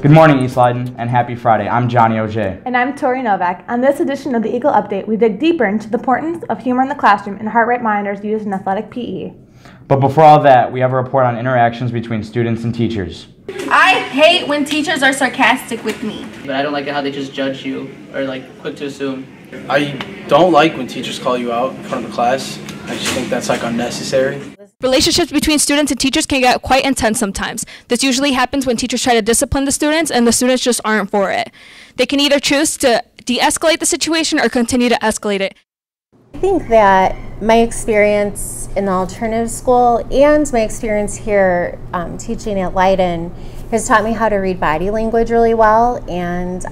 Good morning, East Leyden, and happy Friday. I'm Johnny O'Jay. And I'm Tori Novak. On this edition of the Eagle Update, we dig deeper into the importance of humor in the classroom and heart rate monitors used in athletic PE. But before all that, we have a report on interactions between students and teachers. I hate when teachers are sarcastic with me. But I don't like it how they just judge you or quick to assume. I don't like when teachers call you out in front of the class. I just think that's unnecessary. Relationships between students and teachers can get quite intense sometimes. This usually happens when teachers try to discipline the students and the students just aren't for it. They can either choose to de-escalate the situation or continue to escalate it. I think that my experience in the alternative school and my experience here teaching at Leyden has taught me how to read body language really well, and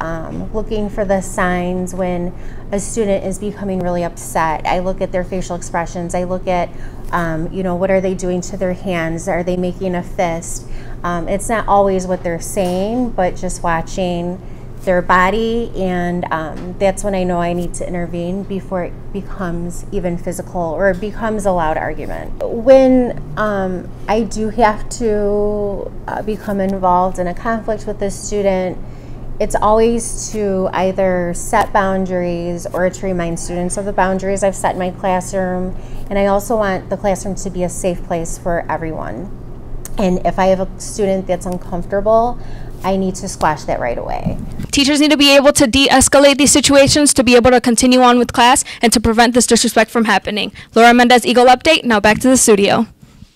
looking for the signs when a student is becoming really upset. I look at their facial expressions. I look at, what are they doing to their hands? Are they making a fist? It's not always what they're saying, but just watching their body, and that's when I know I need to intervene before it becomes even physical or it becomes a loud argument. When I do have to become involved in a conflict with a student, it's always to either set boundaries or to remind students of the boundaries I've set in my classroom. And I also want the classroom to be a safe place for everyone. And if I have a student that's uncomfortable, I need to squash that right away. Teachers need to be able to de-escalate these situations to be able to continue on with class and to prevent this disrespect from happening. Laura Mendez, Eagle Update. Now back to the studio.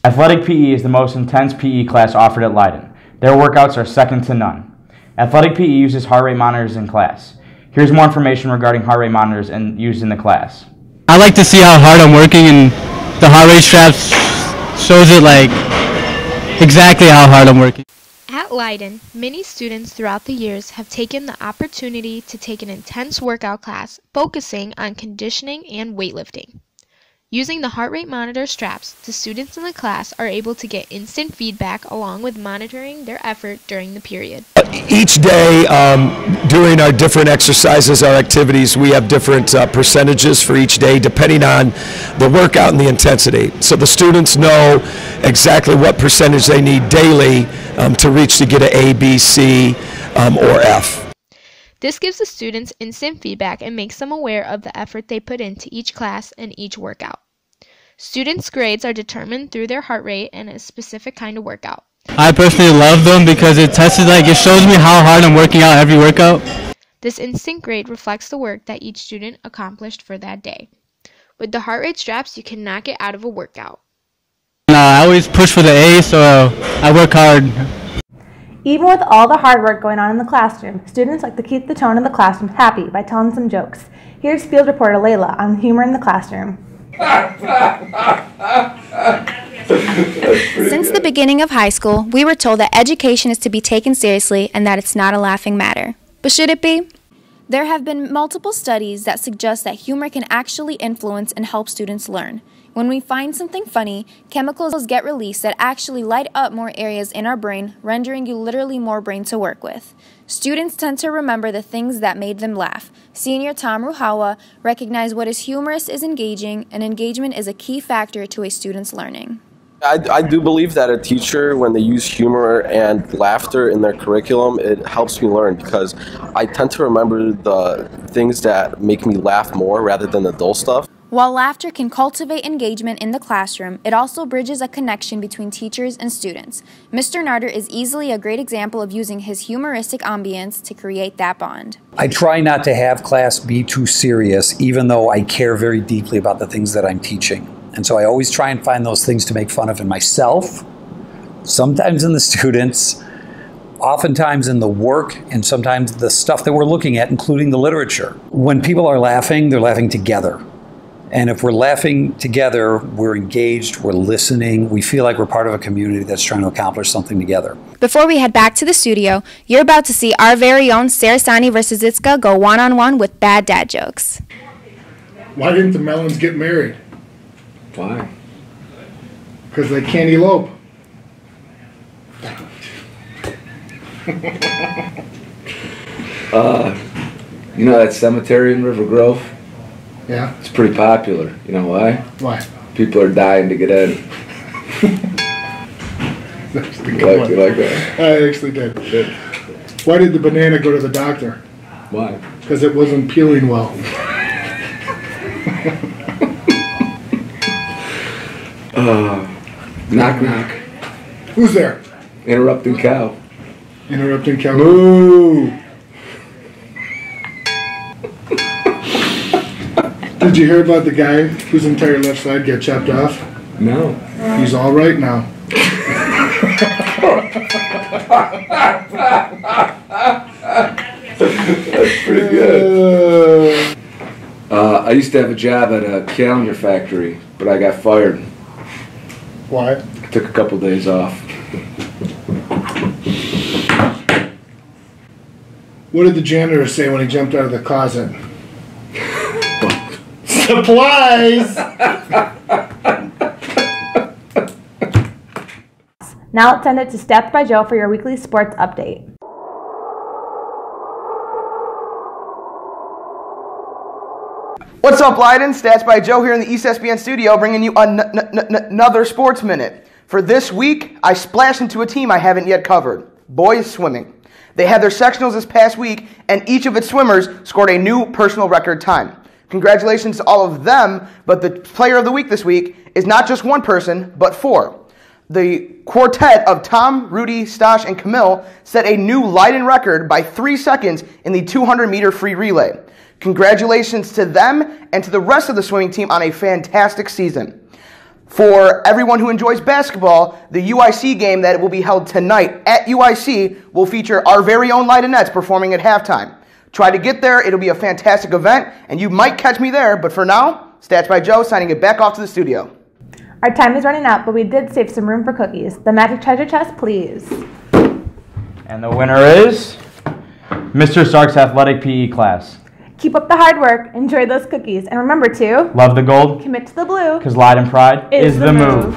Athletic PE is the most intense PE class offered at Leyden. Their workouts are second to none. Athletic PE uses heart rate monitors in class. Here's more information regarding heart rate monitors used in the class. I like to see how hard I'm working, and the heart rate straps shows it exactly how hard I'm working. At Leyden, many students throughout the years have taken the opportunity to take an intense workout class focusing on conditioning and weightlifting. Using the heart rate monitor straps, the students in the class are able to get instant feedback along with monitoring their effort during the period. Each day during our different exercises, our activities, we have different percentages for each day depending on the workout and the intensity. So the students know exactly what percentage they need daily to reach to get an A, B, C, or F. This gives the students instant feedback and makes them aware of the effort they put into each class and each workout. Students' grades are determined through their heart rate and a specific kind of workout. I personally love them because it shows me how hard I'm working out every workout. This instant grade reflects the work that each student accomplished for that day. With the heart rate straps, you cannot get out of a workout. I always push for the A, so I work hard. Even with all the hard work going on in the classroom, students like to keep the tone in the classroom happy by telling some jokes. Here's field reporter Layla on humor in the classroom. Since the beginning of high school, we were told that education is to be taken seriously and that it's not a laughing matter. But should it be? There have been multiple studies that suggest that humor can actually influence and help students learn. When we find something funny, chemicals get released that actually light up more areas in our brain, rendering you literally more brain to work with. Students tend to remember the things that made them laugh. Senior Tom Ruhawa recognized what is humorous is engaging, and engagement is a key factor to a student's learning. I do believe that a teacher, when they use humor and laughter in their curriculum, it helps me learn because I tend to remember the things that make me laugh more rather than the dull stuff. While laughter can cultivate engagement in the classroom, it also bridges a connection between teachers and students. Mr. Narder is easily a great example of using his humoristic ambience to create that bond. I try not to have class be too serious, even though I care very deeply about the things that I'm teaching. And so I always try and find those things to make fun of in myself, sometimes in the students, oftentimes in the work, and sometimes the stuff that we're looking at, including the literature. When people are laughing, they're laughing together. And if we're laughing together, we're engaged, we're listening, we feel like we're part of a community that's trying to accomplish something together. Before we head back to the studio, you're about to see our very own Sarasani versus Itska go one-on-one with bad dad jokes. Why didn't the Mellons get married? Why? Because they can't elope. You know that cemetery in River Grove? Yeah. It's pretty popular. You know why? Why? People are dying to get in. That's the good one. You like that? I actually did. Why did the banana go to the doctor? Why? Because it wasn't peeling well. Knock knock. Who's there? Interrupting cow. Interrupting cow. Moo! Did you hear about the guy whose entire left side got chopped off? No. He's all right now. That's pretty good. I used to have a job at a calendar factory, but I got fired. Why? I took a couple days off. What did the janitor say when he jumped out of the closet? Supplies! Now let's send it to Stats by Joe for your weekly sports update. What's up, Leyden? Stats by Joe here in the East SBN studio, bringing you another Sports Minute. For this week, I splashed into a team I haven't yet covered, boys swimming. They had their sectionals this past week, and each of its swimmers scored a new personal record time. Congratulations to all of them, but the player of the week this week is not just one person, but four. The quartet of Tom, Rudy, Stosh, and Camille set a new Leyden record by 3 seconds in the 200-meter free relay. Congratulations to them and to the rest of the swimming team on a fantastic season. For everyone who enjoys basketball, the UIC game that will be held tonight at UIC will feature our very own Leidenettes performing at halftime. Try to get there. It'll be a fantastic event, and you might catch me there. But for now, Stats by Joe signing it back off to the studio. Our time is running out, but we did save some room for cookies. The magic treasure chest, please. And the winner is Mr. Stark's athletic PE class. Keep up the hard work, enjoy those cookies, and remember to love the gold, commit to the blue, because Leyden pride is the move.